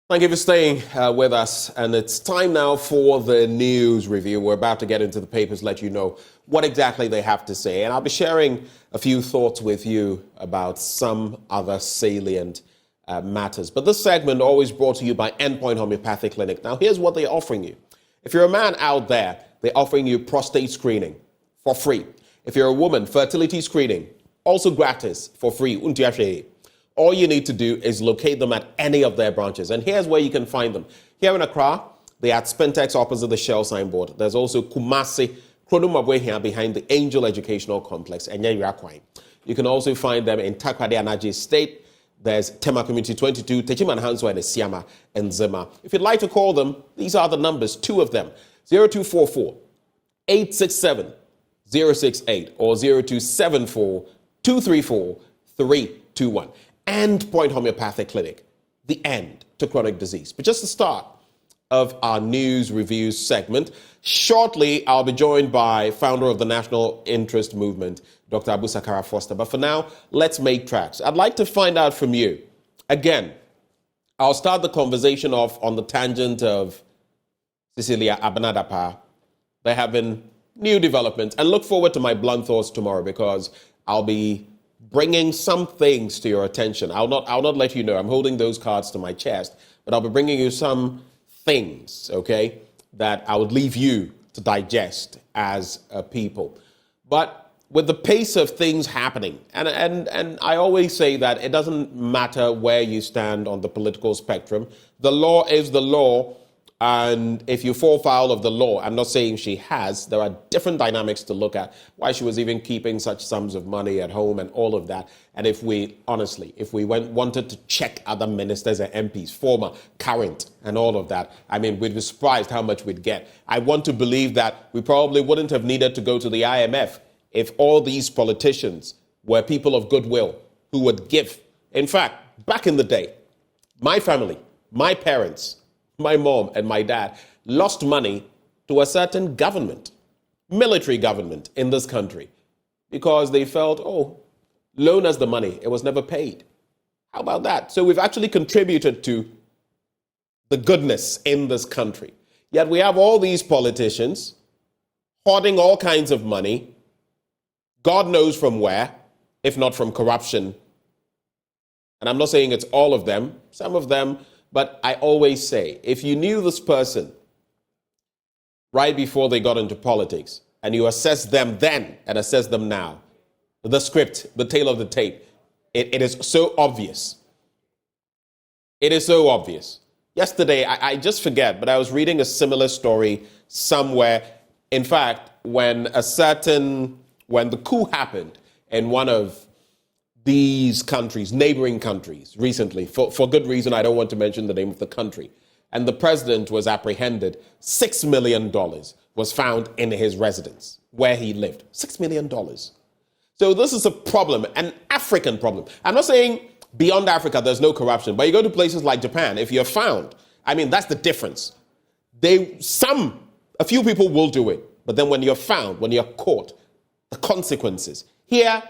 Thank you for staying with us. And it's time now for the news review. We're about to get into the papers, let you know what exactly they have to say. And I'll be sharing a few thoughts with you about some other salient matters. But this segment always brought to you by Endpoint Homeopathic Clinic. Now, here's what they're offering you. If you're a man out there, they're offering you prostate screening for free. If you're a woman, fertility screening, also gratis for free. All you need to do is locate them at any of their branches. And here's where you can find them. Here in Accra, they're at Spentex opposite the Shell signboard. There's also Kumasi, Kronumabwe here behind the Angel Educational Complex, and you can also find them in Takrade Anaji State. There's Tema Community 22, Techiman Hanswa and Siama and Zema. If you'd like to call them, these are the numbers, two of them, 0244 867 068 or 0274 234 321. Endpoint Homeopathic Clinic, the end to chronic disease. But just the start of our news review segment. Shortly, I'll be joined by founder of the National Interest Movement, Dr. Abu Sakara Foster. But for now, let's make tracks. I'd like to find out from you. Again, I'll start the conversation off on the tangent of Cecilia Abanadapa. There have been new developments, and look forward to my blunt thoughts tomorrow because I'll be bringing some things to your attention. I'll not let you know. I'm holding those cards to my chest, but I'll be bringing you some things, okay, that I would leave you to digest as a people. But with the pace of things happening, and I always say that it doesn't matter where you stand on the political spectrum. The law is the law. And if you fall foul of the law, I'm not saying she has, there are different dynamics to look at, why she was even keeping such sums of money at home and all of that. And if we wanted to check other ministers and MPs, former, current, and all of that, I mean, we'd be surprised how much we'd get. I want to believe that we probably wouldn't have needed to go to the IMF if all these politicians were people of goodwill who would give. In fact, back in the day, my family, my parents, my mom and my dad lost money to a certain government, military government in this country, because they felt, loan us the money. It was never paid. How about that? So we've actually contributed to the goodness in this country. Yet we have all these politicians hoarding all kinds of money, God knows from where, if not from corruption. And I'm not saying it's all of them, some of them. But I always say, if you knew this person right before they got into politics, and you assess them then and assess them now, the script, the tail of the tape, it is so obvious. It is so obvious. Yesterday, I just forget, but I was reading a similar story somewhere. In fact, when the coup happened in one of these countries, neighboring countries, recently, for good reason, I don't want to mention the name of the country, and the president was apprehended, $6 million was found in his residence where he lived. $6 million. So this is a problem, an African problem. I'm not saying beyond Africa there's no corruption, but you go to places like Japan, if you're found, I mean, that's the difference. A few people will do it, but then when you're found, when you're caught, the consequences. Here,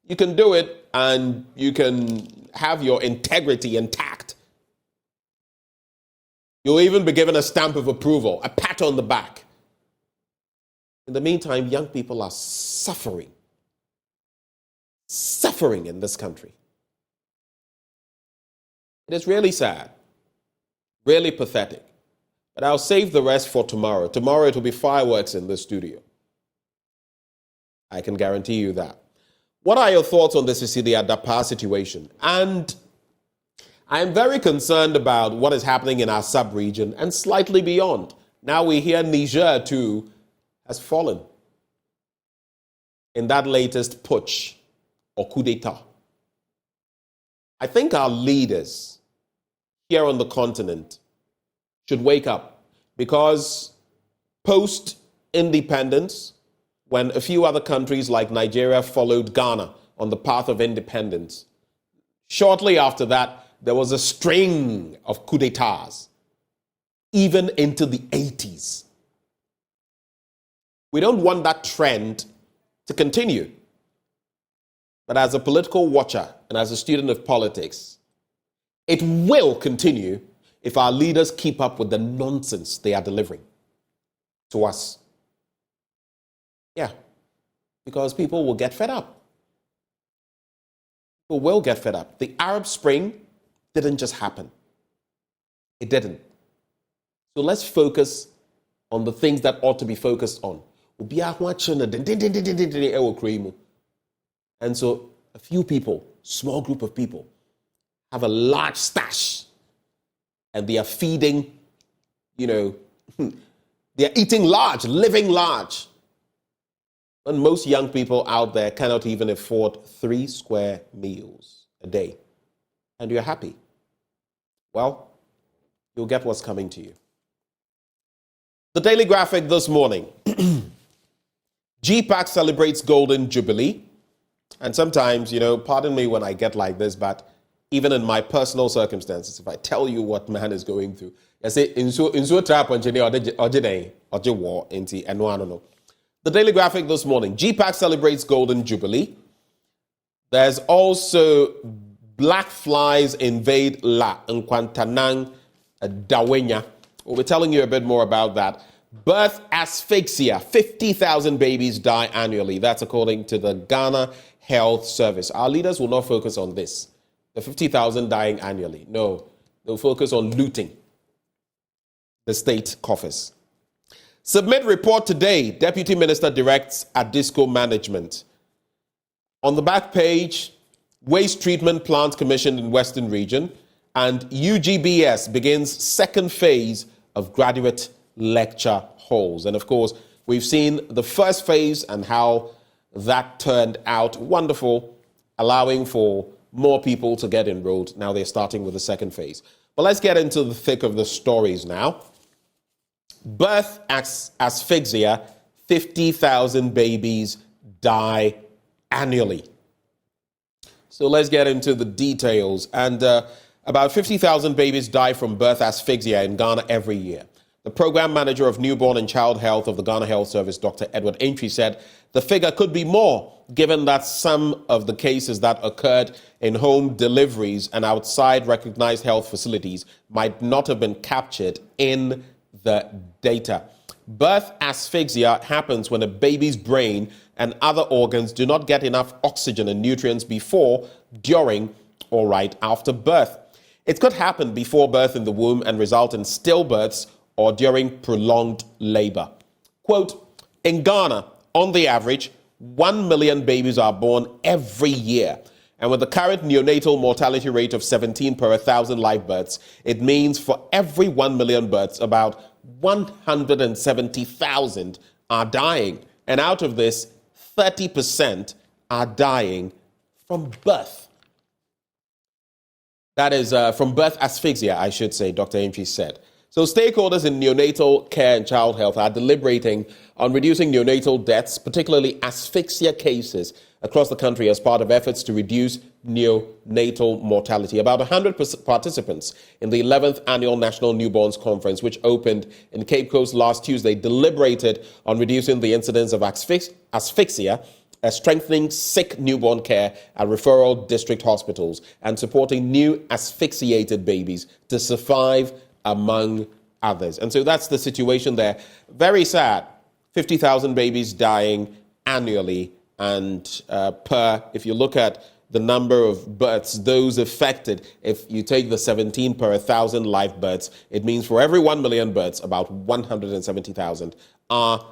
you can do it and you can have your integrity intact. You'll even be given a stamp of approval, a pat on the back. In the meantime, young people are suffering in this country. It is really sad, really pathetic. But I'll save the rest for tomorrow. Tomorrow it will be fireworks in the studio. I can guarantee you that. What are your thoughts on the Cecilia Dapa situation? And I am very concerned about what is happening in our sub-region and slightly beyond. Now we hear Niger too has fallen in that latest putsch or coup d'etat. I think our leaders here on the continent should wake up, because post-independence, when a few other countries like Nigeria followed Ghana on the path of independence, shortly after that, there was a string of coup d'etats, even into the 80s. We don't want that trend to continue. But as a political watcher and as a student of politics, it will continue if our leaders keep up with the nonsense they are delivering to us. Yeah, because people will get fed up. People will get fed up. The Arab Spring didn't just happen. It didn't. So let's focus on the things that ought to be focused on. And so a few people, small group of people, have a large stash and they are feeding, they are eating large, living large. And most young people out there cannot even afford 3 square meals a day. And you're happy. Well, you'll get what's coming to you. The Daily Graphic this morning. GPAC celebrates Golden Jubilee. And sometimes, pardon me when I get like this, but even in my personal circumstances, if I tell you what man is going through, I say, The Daily Graphic this morning. GPAC celebrates Golden Jubilee. There's also black flies invade La Nkwantanang Dawenya. We'll be telling you a bit more about that. Birth asphyxia. 50,000 babies die annually. That's according to the Ghana Health Service. Our leaders will not focus on this. The 50,000 dying annually. No, they'll focus on looting the state coffers. Submit report today. Deputy Minister directs Adisco Management. On the back page, Waste Treatment Plant commissioned in Western Region, and UGBS begins second phase of graduate lecture halls. And of course, we've seen the first phase and how that turned out wonderful, allowing for more people to get enrolled. Now they're starting with the second phase. But let's get into the thick of the stories now. Birth asphyxia, 50,000 babies die annually. So let's get into the details. And about 50,000 babies die from birth asphyxia in Ghana every year. The program manager of newborn and child health of the Ghana Health Service, Dr. Edward Entry, said the figure could be more, given that some of the cases that occurred in home deliveries and outside recognized health facilities might not have been captured in the data. Birth asphyxia happens when a baby's brain and other organs do not get enough oxygen and nutrients before, during, or right after birth. It could happen before birth in the womb and result in stillbirths or during prolonged labor. Quote, in Ghana, on the average, 1 million babies are born every year. And with the current neonatal mortality rate of 17 per 1,000 live births, it means for every 1 million births, about 170,000 are dying. And out of this, 30% are dying from birth. That is from birth asphyxia, I should say, Dr. Entry said. So stakeholders in neonatal care and child health are deliberating on reducing neonatal deaths, particularly asphyxia cases, across the country as part of efforts to reduce neonatal mortality. About 100 participants in the 11th Annual National Newborns Conference, which opened in Cape Coast last Tuesday, deliberated on reducing the incidence of asphyxia, strengthening sick newborn care at referral district hospitals, and supporting new asphyxiated babies to survive, among others. And so that's the situation there. Very sad. 50,000 babies dying annually. And if you look at the number of births, those affected, if you take the 17 per 1,000 live births, it means for every 1 million births, about 170,000 are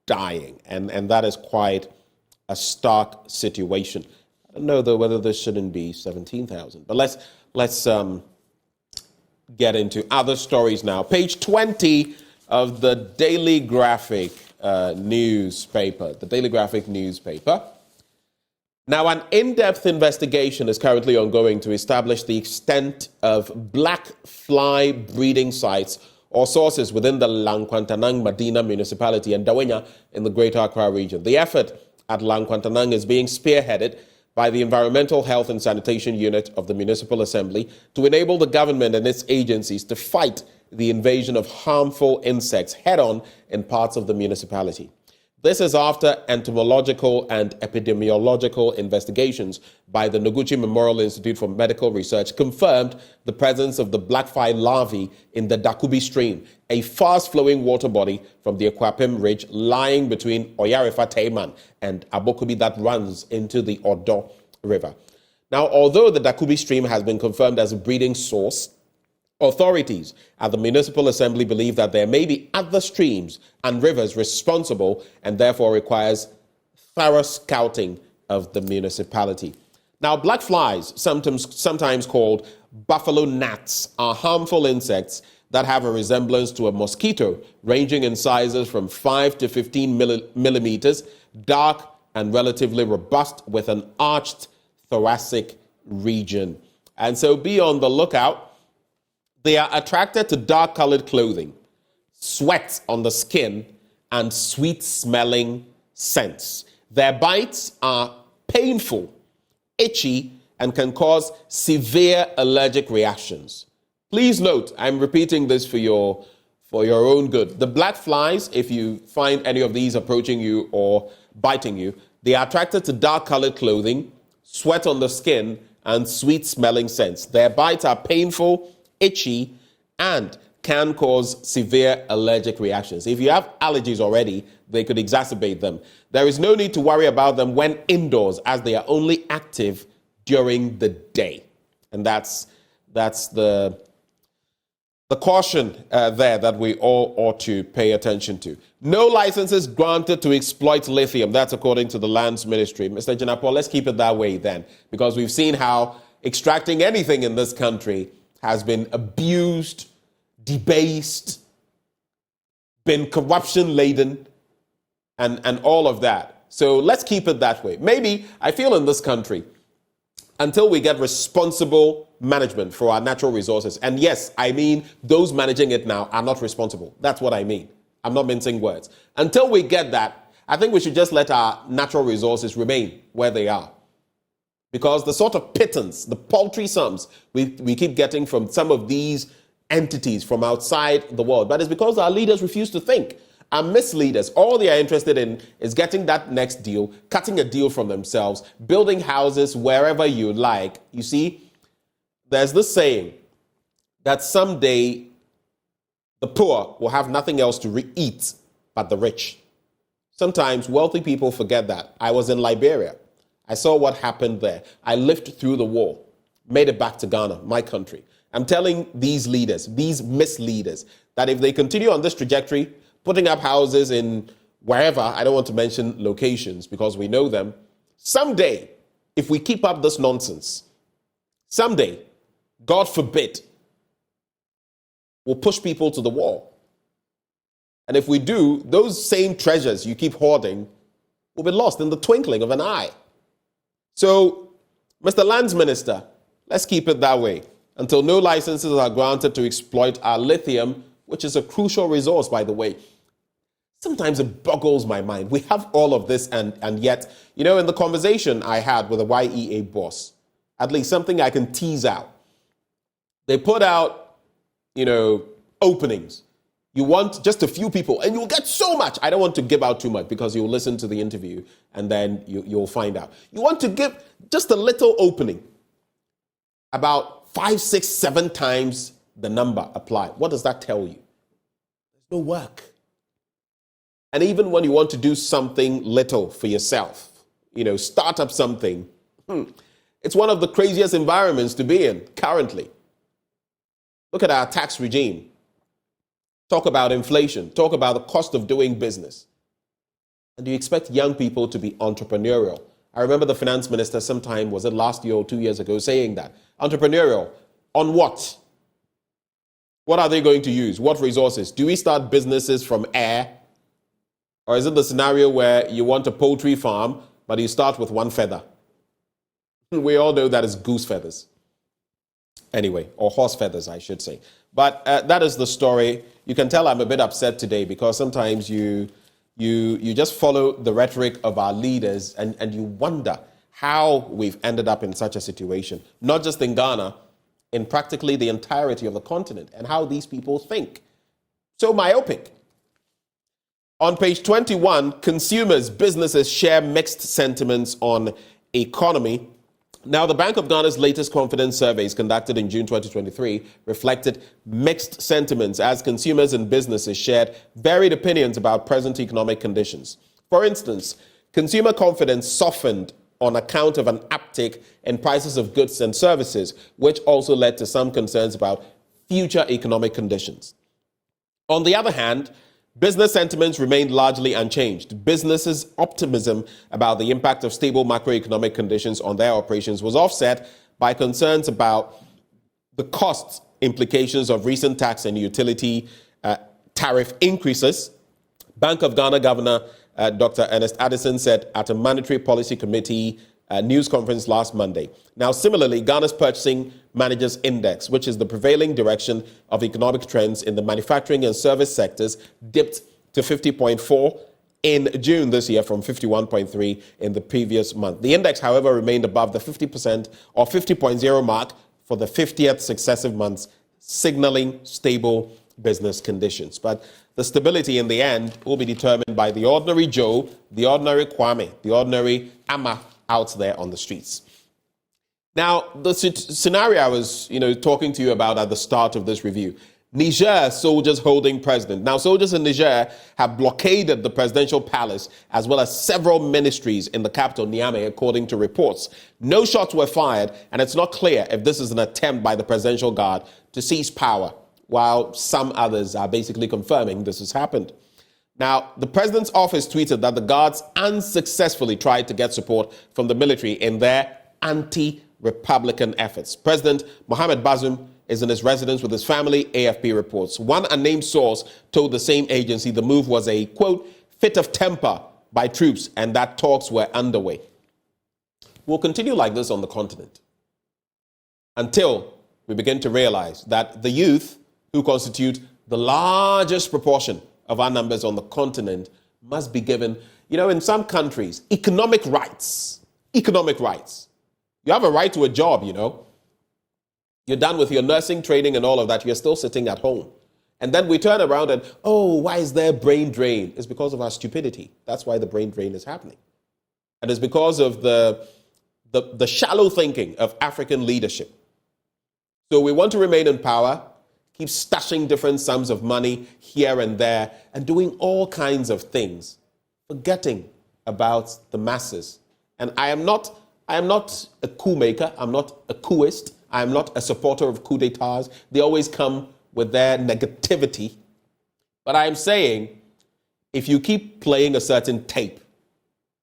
dying. And that is quite a stark situation. I don't know, though, whether this shouldn't be 17,000. But let's get into other stories now. Page 20 of the Daily Graphic newspaper. The Daily Graphic newspaper. Now, an in-depth investigation is currently ongoing to establish the extent of black fly breeding sites or sources within the Lankwantanang Medina municipality and Dawenya in the Greater Accra region. The effort at Lankwantanang is being spearheaded by the Environmental Health and Sanitation Unit of the Municipal Assembly to enable the government and its agencies to fight the invasion of harmful insects head-on in parts of the municipality. This is after entomological and epidemiological investigations by the Noguchi Memorial Institute for Medical Research confirmed the presence of the blackfly larvae in the Dakubi stream, a fast-flowing water body from the Akwapim Ridge lying between Oyarefa Taiman and Abokubi that runs into the Odo River. Now, although the Dakubi stream has been confirmed as a breeding source, authorities at the Municipal Assembly believe that there may be other streams and rivers responsible and therefore requires thorough scouting of the municipality. Now, black flies, sometimes called buffalo gnats, are harmful insects that have a resemblance to a mosquito, ranging in sizes from 5 to 15 millimeters, dark and relatively robust with an arched thoracic region. And so be on the lookout. They are attracted to dark-colored clothing, sweat on the skin, and sweet-smelling scents. Their bites are painful, itchy, and can cause severe allergic reactions. Please note, I'm repeating this for your own good. The black flies, if you find any of these approaching you or biting you, they are attracted to dark-colored clothing, sweat on the skin, and sweet-smelling scents. Their bites are painful, itchy, and can cause severe allergic reactions. If you have allergies already, they could exacerbate them. There is no need to worry about them when indoors, as they are only active during the day. And that's the caution there that we all ought to pay attention to. No licenses granted to exploit lithium. That's according to the Lands Ministry. Mr. Janapo, let's keep it that way then, because we've seen how extracting anything in this country has been abused, debased, been corruption-laden, and all of that. So let's keep it that way. Maybe, I feel in this country, until we get responsible management for our natural resources, and yes, I mean those managing it now are not responsible. That's what I mean. I'm not mincing words. Until we get that, I think we should just let our natural resources remain where they are. Because the sort of pittance, the paltry sums we keep getting from some of these entities from outside the world, but it's because our leaders refuse to think. Our misleaders, all they are interested in is getting that next deal, cutting a deal from themselves, building houses wherever you like. You see, there's this saying that someday the poor will have nothing else to eat but the rich. Sometimes wealthy people forget that. I was in Liberia. I saw what happened there. I lived through the war, made it back to Ghana, my country. I'm telling these leaders, these misleaders, that if they continue on this trajectory, putting up houses in wherever, I don't want to mention locations because we know them, someday, if we keep up this nonsense, someday, God forbid, we'll push people to the wall. And if we do, those same treasures you keep hoarding will be lost in the twinkling of an eye. So, Mr. Lands Minister, let's keep it that way until no licenses are granted to exploit our lithium, which is a crucial resource, by the way. Sometimes it boggles my mind. We have all of this, and yet, in the conversation I had with a YEA boss, at least something I can tease out. They put out, openings. You want just a few people, and you'll get so much. I don't want to give out too much because you'll listen to the interview, and then you'll find out. You want to give just a little opening, about 5, 6, 7 times the number applied. What does that tell you? There's no work. And even when you want to do something little for yourself, start up something, it's one of the craziest environments to be in currently. Look at our tax regime. Talk about inflation. Talk about the cost of doing business. And do you expect young people to be entrepreneurial? I remember the finance minister sometime, was it last year or 2 years ago, saying that. Entrepreneurial. On what? What are they going to use? What resources? Do we start businesses from air? Or is it the scenario where you want a poultry farm, but you start with 1 feather? We all know that is goose feathers. Anyway, or horse feathers, I should say. But that is the story. You can tell I'm a bit upset today because sometimes you just follow the rhetoric of our leaders and you wonder how we've ended up in such a situation, not just in Ghana, in practically the entirety of the continent, and how these people think. So myopic. On page 21, consumers, businesses share mixed sentiments on economy. Now, the Bank of Ghana's latest confidence surveys conducted in June 2023 reflected mixed sentiments as consumers and businesses shared varied opinions about present economic conditions. For instance, consumer confidence softened on account of an uptick in prices of goods and services, which also led to some concerns about future economic conditions. On the other hand, business sentiments remained largely unchanged. Businesses' optimism about the impact of stable macroeconomic conditions on their operations was offset by concerns about the cost implications of recent tax and utility tariff increases. Bank of Ghana Governor Dr. Ernest Addison said at a Monetary Policy Committee news conference last Monday. Now, similarly, Ghana's Purchasing Managers Index, which is the prevailing direction of economic trends in the manufacturing and service sectors, dipped to 50.4 in June this year from 51.3 in the previous month. The index, however, remained above the 50% or 50.0 mark for the 50th successive months, signaling stable business conditions. But the stability in the end will be determined by the ordinary Joe, the ordinary Kwame, the ordinary Ama out there on the streets. Now, the scenario I was, talking to you about at the start of this review, Niger soldiers holding president. Now, soldiers in Niger have blockaded the presidential palace as well as several ministries in the capital, Niamey, according to reports. No shots were fired, and it's not clear if this is an attempt by the presidential guard to seize power, while some others are basically confirming this has happened. Now, the president's office tweeted that the guards unsuccessfully tried to get support from the military in their anti-republican efforts. President Mohamed Bazoum is in his residence with his family, AFP reports. One unnamed source told the same agency the move was a, quote, fit of temper by troops and that talks were underway. We'll continue like this on the continent until we begin to realize that the youth, who constitute the largest proportion of our numbers on the continent, must be given, in some countries, economic rights. Economic rights. You have a right to a job, You're done with your nursing training and all of that. You're still sitting at home. And then we turn around and, why is there brain drain? It's because of our stupidity. That's why the brain drain is happening. And it's because of the shallow thinking of African leadership. So we want to remain in power, keep stashing different sums of money here and there, and doing all kinds of things, forgetting about the masses. And I am not a coup maker. I'm not a coupist. I am not a supporter of coup d'etats. They always come with their negativity. But I am saying, if you keep playing a certain tape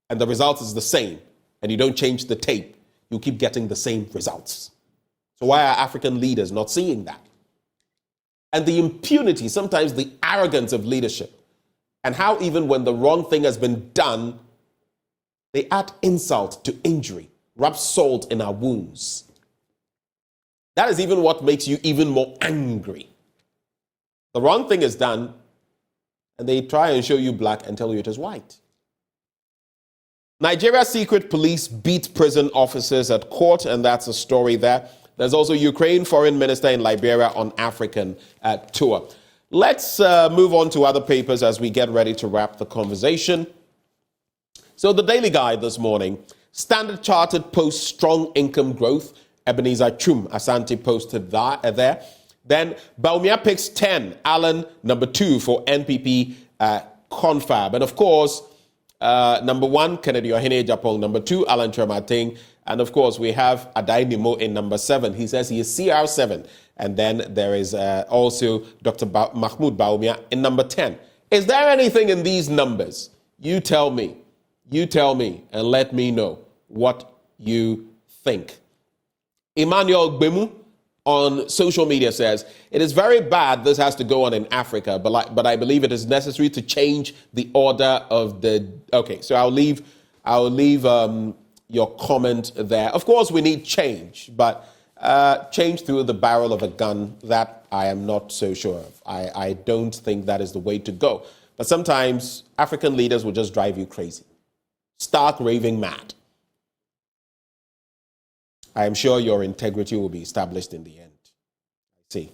and the result is the same, and you don't change the tape, you keep getting the same results. So why are African leaders not seeing that? And the impunity, sometimes the arrogance of leadership, and how even when the wrong thing has been done, they add insult to injury, rub salt in our wounds. That is even what makes you even more angry. The wrong thing is done, and they try and show you black and tell you it is white. Nigeria's secret police beat prison officers at court, and that's a story there. There's also Ukraine foreign minister in Liberia on African tour. Let's move on to other papers as we get ready to wrap the conversation. So the Daily Guide this morning, Standard Chartered posts strong income growth. Ebenezer Chum Asante posted that there. Then Baumia picks 10, Allen number 2 for NPP confab. And of course, number 1, Kennedy Ohene Japong. Number 2, Alan Tremating. And of course, we have Adai Nimo in number 7. He says he is CR7. And then there is also Dr. Mahmoud Baumia in number 10. Is there anything in these numbers? You tell me. You tell me and let me know what you think. Emmanuel Gbemu on social media says, it is very bad this has to go on in Africa, but I believe it is necessary to change the order of the... Okay, so I'll leave your comment there. Of course, we need change, but change through the barrel of a gun, that I am not so sure of. I don't think that is the way to go. But sometimes African leaders will just drive you crazy. Stark raving mad. I am sure your integrity will be established in the end. See.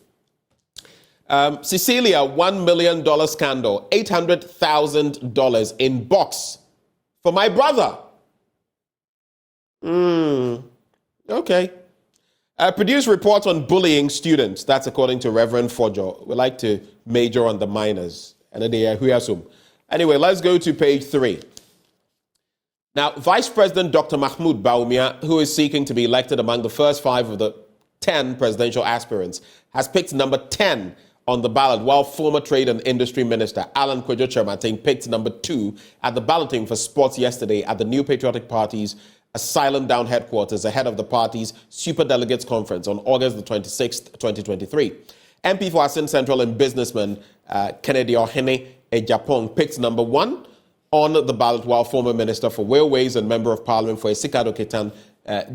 Cecilia, $1 million scandal, $800,000 in box for my brother. Okay. Produce report on bullying students. That's according to Reverend Fojo. We like to major on the minors. Anyway, let's go to page 3. Now, Vice President Dr. Mahmoud Bawumia, who is seeking to be elected among the first 5 of the 10 presidential aspirants, has picked number 10 on the ballot, while former Trade and Industry Minister Alan Kwadwo Kyerematen picked number 2 at the balloting for sports yesterday at the New Patriotic Party's Asylum Down headquarters ahead of the party's Super Delegates Conference on August the 26th, 2023. MP for Asin Central and businessman Kennedy Ohene Ejapong picked number 1 on the ballot, while former Minister for Railways and Member of Parliament for Esikado Ketan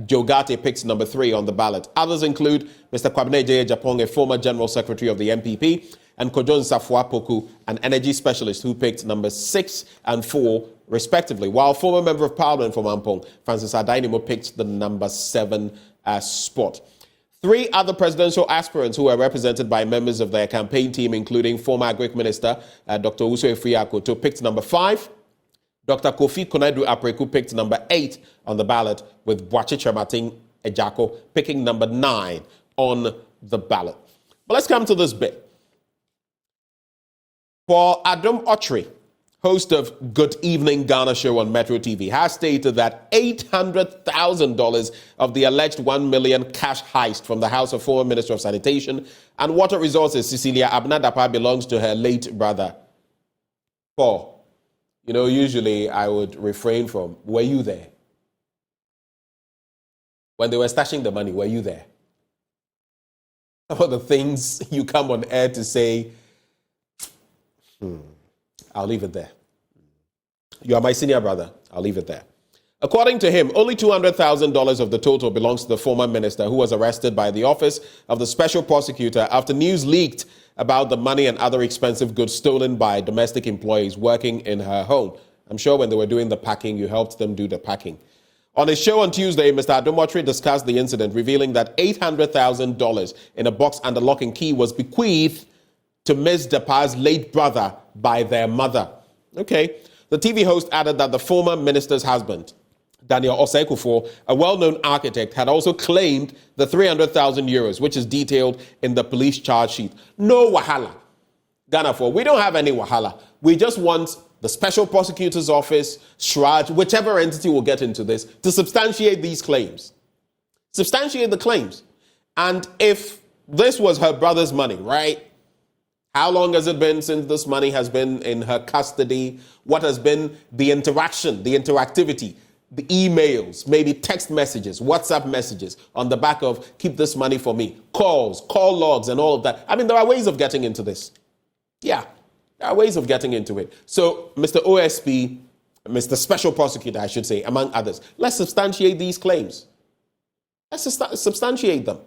Jogate picks number 3 on the ballot. Others include Mr. Kwabena Ejapong, a former General Secretary of the MPP, and Kojon Safua Poku, an energy specialist, who picked number 6 and 4, respectively, while former Member of Parliament for Mampong, Francis Adainimo, picked the number 7 spot. 3 other presidential aspirants who were represented by members of their campaign team, including former Agric Minister Dr. Uso Efriakoto, picked number 5. Dr. Kofi Konadu Apreku picked number 8 on the ballot, with Boachi Kyerematen Ejako picking number 9 on the ballot. But let's come to this bit. For Adam Otri, host of Good Evening Ghana show on Metro TV, has stated that $800,000 of the alleged $1 million cash heist from the house of former Minister of Sanitation and Water Resources Cecilia Abnadapa belongs to her late brother. Paul. Usually I would refrain from, were you there? When they were stashing the money, were you there? Some of the things you come on air to say, I'll leave it there. You are my senior brother. I'll leave it there. According to him, only $200,000 of the total belongs to the former minister, who was arrested by the Office of the Special Prosecutor after news leaked about the money and other expensive goods stolen by domestic employees working in her home. I'm sure when they were doing the packing, you helped them do the packing. On his show on Tuesday, Mr. Adomotri discussed the incident, revealing that $800,000 in a box under lock and key was bequeathed to Ms. Dapa's late brother by their mother. Okay. The TV host added that the former minister's husband, Daniel Osei-Kuffour, a well-known architect, had also claimed the 300,000 euros, which is detailed in the police charge sheet. No wahala. Ghana 4, we don't have any wahala. We just want the Special Prosecutor's Office, SHRAJ, whichever entity will get into this, to substantiate these claims. Substantiate the claims. And if this was her brother's money, right? How long has it been since this money has been in her custody? What has been the interaction, the interactivity? The emails, maybe text messages, WhatsApp messages on the back of keep this money for me, calls, call logs and all of that. I mean, there are ways of getting into this. Yeah, there are ways of getting into it. So, Mr. OSP, Mr. Special Prosecutor, I should say, among others, let's substantiate these claims. Let's substantiate them.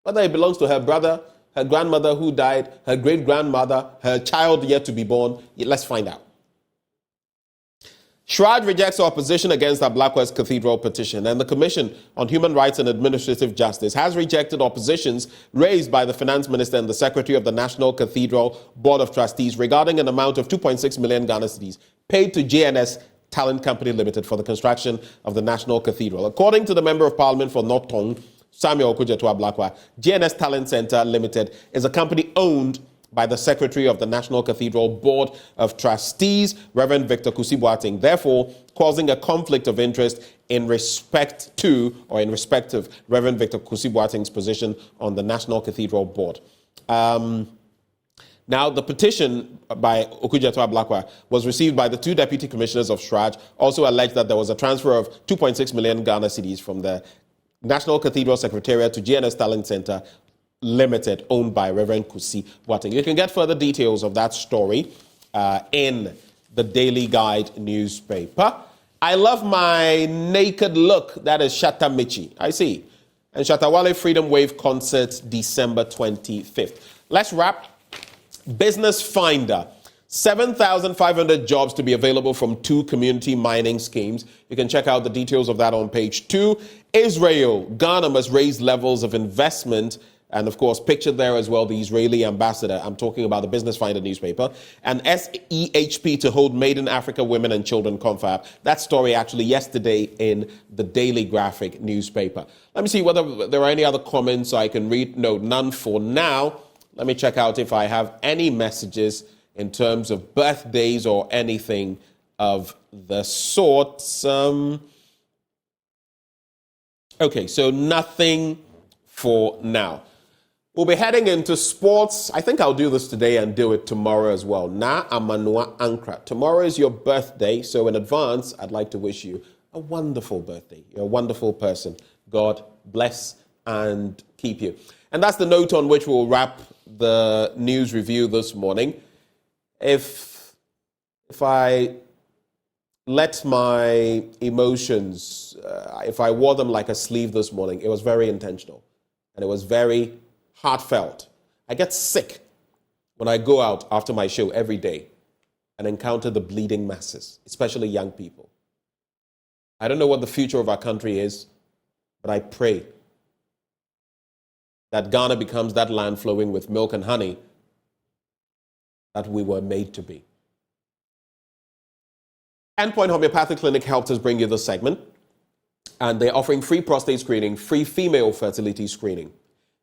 Whether it belongs to her brother, her grandmother who died, her great-grandmother, her child yet to be born, let's find out. SHRAJ rejects opposition against the Ablakwa's Cathedral petition, and the Commission on Human Rights and Administrative Justice has rejected oppositions raised by the Finance Minister and the Secretary of the National Cathedral Board of Trustees regarding an amount of 2.6 million Ghana cedis paid to JNS Talent Company Limited for the construction of the National Cathedral. According to the Member of Parliament for North Tong, Samuel Okudzeto Ablakwa, JNS Talent Center Limited is a company owned by the Secretary of the National Cathedral Board of Trustees, Reverend Victor Kusi Boateng, therefore causing a conflict of interest in respect of Reverend Victor Kusi Boateng's position on the National Cathedral Board. Now, the petition by Okudzeto Ablakwa was received by the 2 deputy commissioners of SHRAJ, also alleged that there was a transfer of 2.6 million Ghana cedis from the National Cathedral Secretariat to GNS Talent Center Limited, owned by Reverend Kusi Boateng. You can get further details of that story in the Daily Guide newspaper. I love my naked look. That is Shatta Michi. I see. And Shattawale Freedom Wave concert, December 25th. Let's wrap. Business Finder. 7,500 jobs to be available from 2 community mining schemes. You can check out the details of that on page 2. Israel. Ghana must raise levels of investment And of course, pictured there as well, the Israeli ambassador. I'm talking about the Business Finder newspaper. And SEHP to hold Made in Africa Women and Children confab. That story actually yesterday in the Daily Graphic newspaper. Let me see whether there are any other comments I can read. No, none for now. Let me check out if I have any messages in terms of birthdays or anything of the sort. Okay, so nothing for now. We'll be heading into sports. I think I'll do this today and do it tomorrow as well. Na Amanua Ankra. Tomorrow is your birthday, so in advance, I'd like to wish you a wonderful birthday. You're a wonderful person. God bless and keep you. And that's the note on which we'll wrap the news review this morning. If I let my emotions, if I wore them like a sleeve this morning, it was very intentional and it was very heartfelt. I get sick when I go out after my show every day and encounter the bleeding masses, especially young people. I don't know what the future of our country is, but I pray that Ghana becomes that land flowing with milk and honey that we were made to be. Endpoint Homeopathic Clinic helped us bring you this segment, and they're offering free prostate screening, free female fertility screening.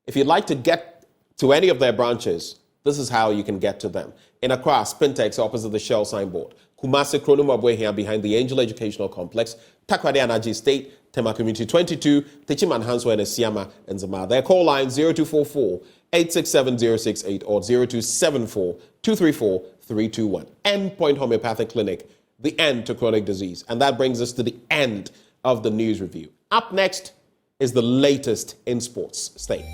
If you'd like to get to any of their branches, this is how you can get to them. In Accra, Spintex opposite the Shell signboard. Kumasi, Kronum here behind the Angel Educational Complex. Takrade Anaji State, Tema Community 22, Techiman Hanswa and Siama and Zama. Their call line 0244 867 068 or 0274 234 321. Endpoint Homeopathic Clinic, the end to chronic disease. And that brings us to the end of the news review. Up next is the latest in sports. Stay.